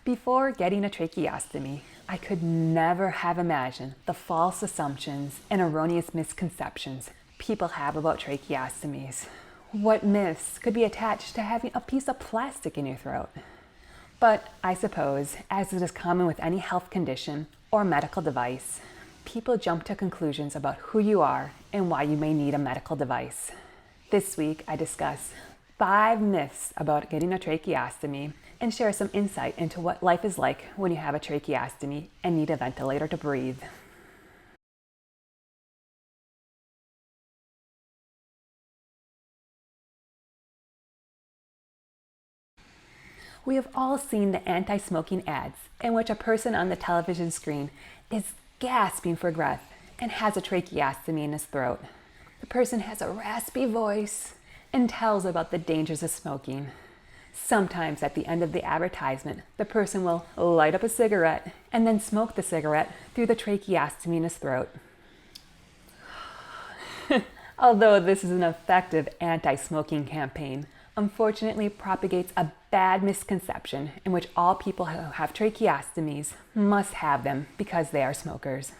Before getting a tracheostomy, I could never have imagined the false assumptions and erroneous misconceptions people have about tracheostomies. What myths could be attached to having a piece of plastic in your throat? But I suppose, as it is common with any health condition or medical device, people jump to conclusions about who you are and why you may need a medical device. This week, I discuss 5 myths about getting a tracheostomy and share some insight into what life is like when you have a tracheostomy and need a ventilator to breathe. We have all seen the anti-smoking ads in which a person on the television screen is gasping for breath and has a tracheostomy in his throat. The person has a raspy voice and tells about the dangers of smoking. Sometimes at the end of the advertisement, the person will light up a cigarette and then smoke the cigarette through the tracheostomy in his throat. Although this is an effective anti-smoking campaign, unfortunately propagates a bad misconception in which all people who have tracheostomies must have them because they are smokers.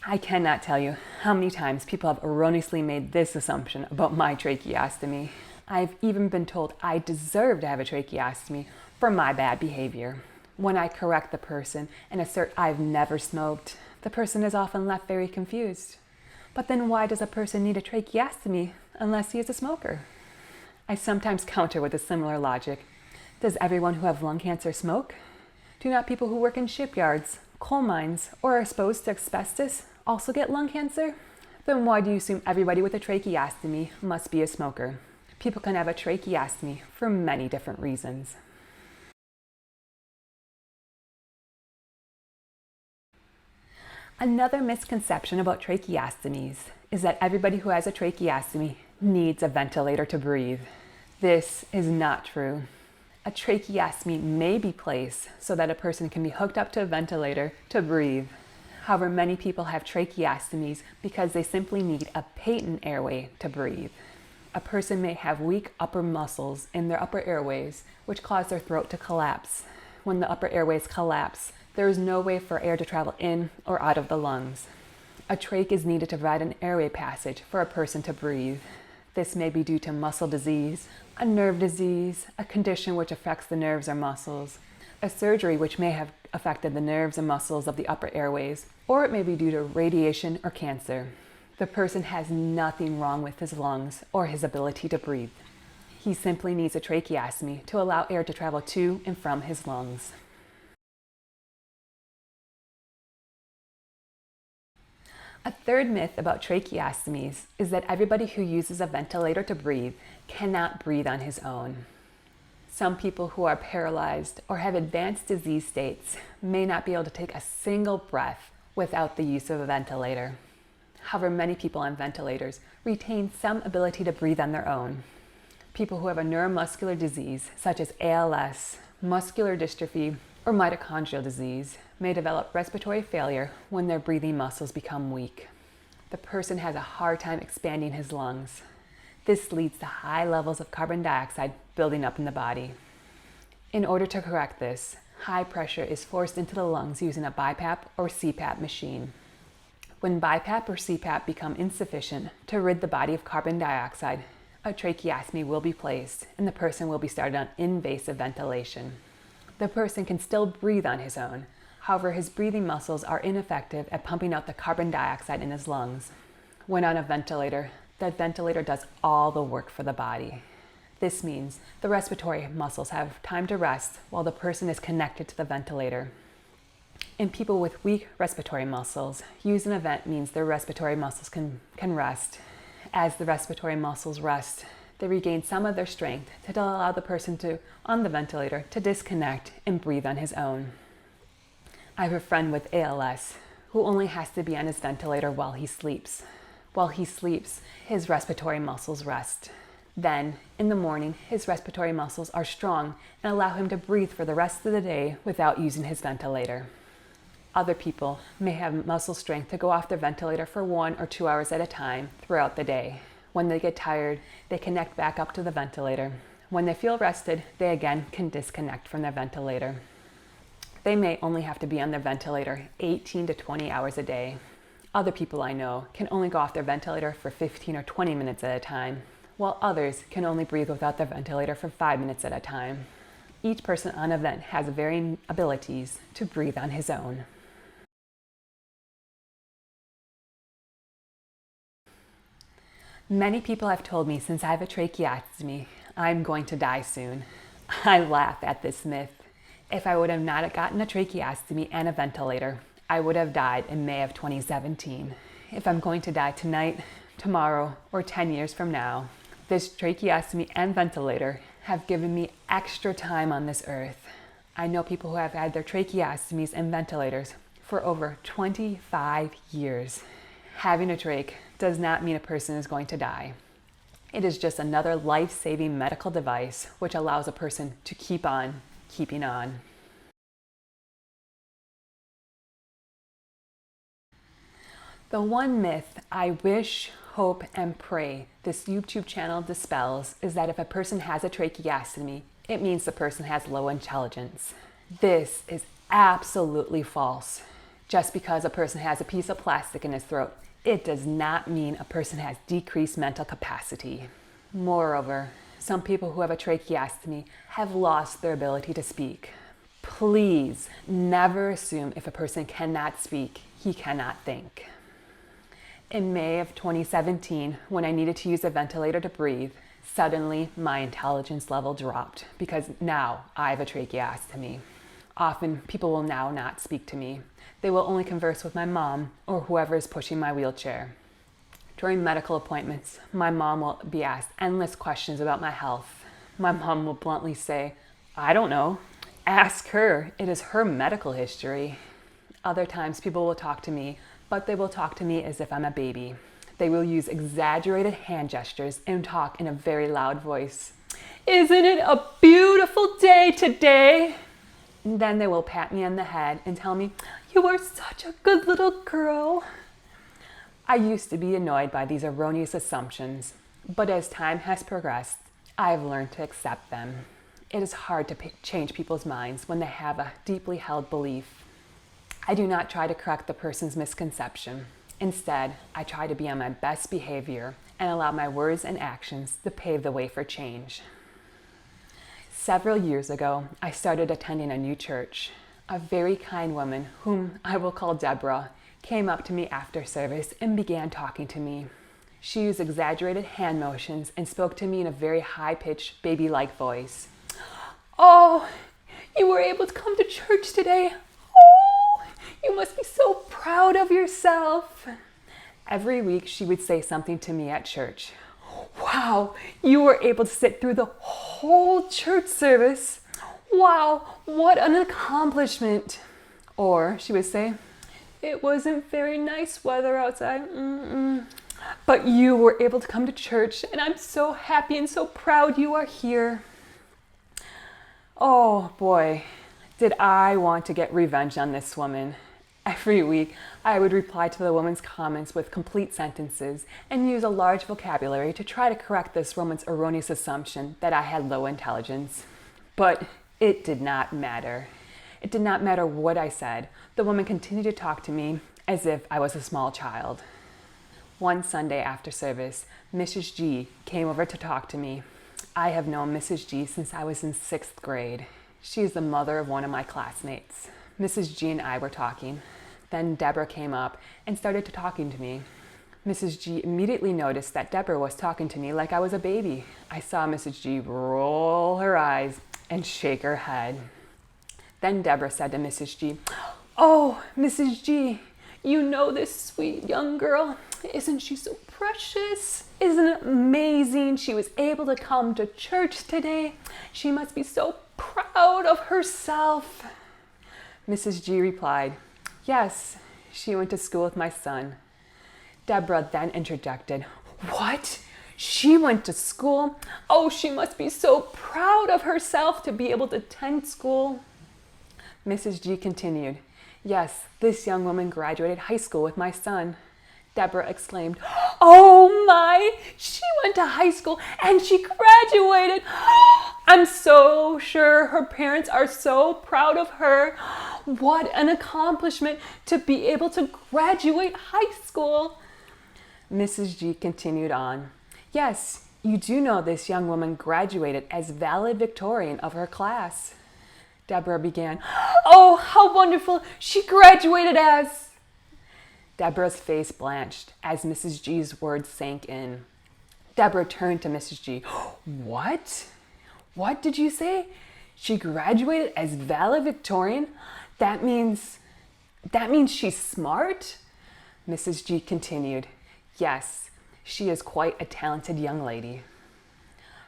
I cannot tell you how many times people have erroneously made this assumption about my tracheostomy. I've even been told I deserve to have a tracheostomy for my bad behavior. When I correct the person and assert I've never smoked, the person is often left very confused. But then why does a person need a tracheostomy unless he is a smoker? I sometimes counter with a similar logic. Does everyone who have lung cancer smoke? Do not people who work in shipyards, coal mines, or are exposed to asbestos also get lung cancer? Then why do you assume everybody with a tracheostomy must be a smoker? People can have a tracheostomy for many different reasons. Another misconception about tracheostomies is that everybody who has a tracheostomy needs a ventilator to breathe. This is not true. A tracheostomy may be placed so that a person can be hooked up to a ventilator to breathe. However, many people have tracheostomies because they simply need a patent airway to breathe. A person may have weak upper muscles in their upper airways, which cause their throat to collapse. When the upper airways collapse, there is no way for air to travel in or out of the lungs. A trach is needed to provide an airway passage for a person to breathe. This may be due to muscle disease, a nerve disease, a condition which affects the nerves or muscles, a surgery which may have affected the nerves and muscles of the upper airways, or it may be due to radiation or cancer. The person has nothing wrong with his lungs or his ability to breathe. He simply needs a tracheostomy to allow air to travel to and from his lungs. A third myth about tracheostomies is that everybody who uses a ventilator to breathe cannot breathe on his own. Some people who are paralyzed or have advanced disease states may not be able to take a single breath without the use of a ventilator. However, many people on ventilators retain some ability to breathe on their own. People who have a neuromuscular disease, such as ALS, muscular dystrophy, or mitochondrial disease, may develop respiratory failure when their breathing muscles become weak. The person has a hard time expanding his lungs. This leads to high levels of carbon dioxide building up in the body. In order to correct this, high pressure is forced into the lungs using a BiPAP or CPAP machine. When BiPAP or CPAP become insufficient to rid the body of carbon dioxide, a tracheostomy will be placed and the person will be started on invasive ventilation. The person can still breathe on his own. However, his breathing muscles are ineffective at pumping out the carbon dioxide in his lungs. When on a ventilator, the ventilator does all the work for the body. This means the respiratory muscles have time to rest while the person is connected to the ventilator. In people with weak respiratory muscles, using a vent means their respiratory muscles can rest. As the respiratory muscles rest, they regain some of their strength to allow the person on the ventilator to disconnect and breathe on his own. I have a friend with ALS who only has to be on his ventilator while he sleeps. While he sleeps, his respiratory muscles rest. Then, in the morning, his respiratory muscles are strong and allow him to breathe for the rest of the day without using his ventilator. Other people may have muscle strength to go off their ventilator for 1 or 2 hours at a time throughout the day. When they get tired, they connect back up to the ventilator. When they feel rested, they again can disconnect from their ventilator. They may only have to be on their ventilator 18 to 20 hours a day. Other people I know can only go off their ventilator for 15 or 20 minutes at a time, while others can only breathe without their ventilator for 5 minutes at a time. Each person on a vent has varying abilities to breathe on his own. Many people have told me since I have a tracheostomy, I'm going to die soon. I laugh at this myth. If I would have not gotten a tracheostomy and a ventilator, I would have died in May of 2017. If I'm going to die tonight, tomorrow, or 10 years from now, this tracheostomy and ventilator have given me extra time on this earth. I know people who have had their tracheostomies and ventilators for over 25 years. Having a trach does not mean a person is going to die. It is just another life-saving medical device which allows a person to keep on keeping on. The one myth I wish, hope, and pray this YouTube channel dispels is that if a person has a tracheostomy, it means the person has low intelligence. This is absolutely false. Just because a person has a piece of plastic in his throat, it does not mean a person has decreased mental capacity. Moreover, some people who have a tracheostomy have lost their ability to speak. Please never assume if a person cannot speak, he cannot think. In May of 2017, when I needed to use a ventilator to breathe, suddenly my intelligence level dropped because now I have a tracheostomy. Often people will now not speak to me. They will only converse with my mom or whoever is pushing my wheelchair. During medical appointments, my mom will be asked endless questions about my health. My mom will bluntly say, "I don't know. Ask her. It is her medical history." Other times people will talk to me, but they will talk to me as if I'm a baby. They will use exaggerated hand gestures and talk in a very loud voice. "Isn't it a beautiful day today?" And then they will pat me on the head and tell me, "You are such a good little girl." I used to be annoyed by these erroneous assumptions, but as time has progressed, I've learned to accept them. It is hard to change people's minds when they have a deeply held belief. I do not try to correct the person's misconception. Instead, I try to be on my best behavior and allow my words and actions to pave the way for change. Several years ago, I started attending a new church. A very kind woman, whom I will call Deborah, came up to me after service and began talking to me. She used exaggerated hand motions and spoke to me in a very high-pitched, baby-like voice. "Oh, you were able to come to church today. Oh, you must be so proud of yourself." Every week she would say something to me at church. "Wow, you were able to sit through the whole church service. Wow, what an accomplishment." Or she would say, "It wasn't very nice weather outside, but you were able to come to church, and I'm so happy and so proud you are here." Oh boy, did I want to get revenge on this woman. Every week, I would reply to the woman's comments with complete sentences and use a large vocabulary to try to correct this woman's erroneous assumption that I had low intelligence. But it did not matter. It did not matter what I said. The woman continued to talk to me as if I was a small child. One Sunday after service, Mrs. G came over to talk to me. I have known Mrs. G since I was in 6th grade. She is the mother of one of my classmates. Mrs. G and I were talking. Then Deborah came up and started talking to me. Mrs. G immediately noticed that Deborah was talking to me like I was a baby. I saw Mrs. G roll her eyes and shake her head. Then Deborah said to Mrs. G, "Oh, Mrs. G, you know this sweet young girl. Isn't she so precious? Isn't it amazing she was able to come to church today? She must be so proud of herself." Mrs. G replied, "Yes, she went to school with my son." Deborah then interjected, "What? She went to school? Oh, she must be so proud of herself to be able to attend school." Mrs. G continued, "Yes, this young woman graduated high school with my son." Deborah exclaimed, "Oh my, she went to high school and she graduated. I'm so sure her parents are so proud of her. What an accomplishment to be able to graduate high school. Mrs. G continued on. Yes, you do know this young woman graduated as valedictorian of her class. Deborah began. Oh, how wonderful! She graduated as... Deborah's face blanched as Mrs. G's words sank in. Deborah turned to Mrs. G. What? What did you say? She graduated as valedictorian? That means she's smart? Mrs. G continued. Yes, she is quite a talented young lady.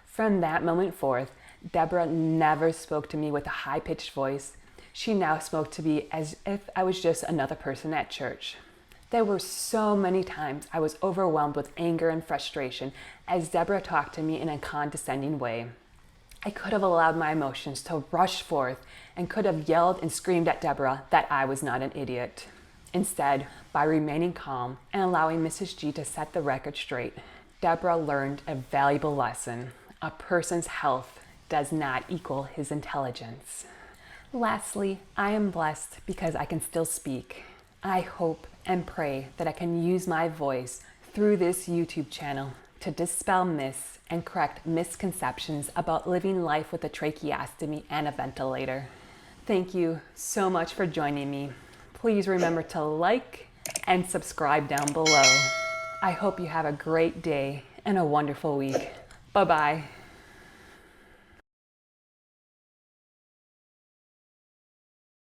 From that moment forth, Deborah never spoke to me with a high-pitched voice. She now spoke to me as if I was just another person at church. There were so many times I was overwhelmed with anger and frustration as Deborah talked to me in a condescending way. I could have allowed my emotions to rush forth and could have yelled and screamed at Deborah that I was not an idiot. Instead, by remaining calm and allowing Mrs. G to set the record straight, Deborah learned a valuable lesson. A person's health does not equal his intelligence. Lastly, I am blessed because I can still speak. I hope and pray that I can use my voice through this YouTube channel to dispel myths and correct misconceptions about living life with a tracheostomy and a ventilator. Thank you so much for joining me. Please remember to like and subscribe down below. I hope you have a great day and a wonderful week. Bye-bye.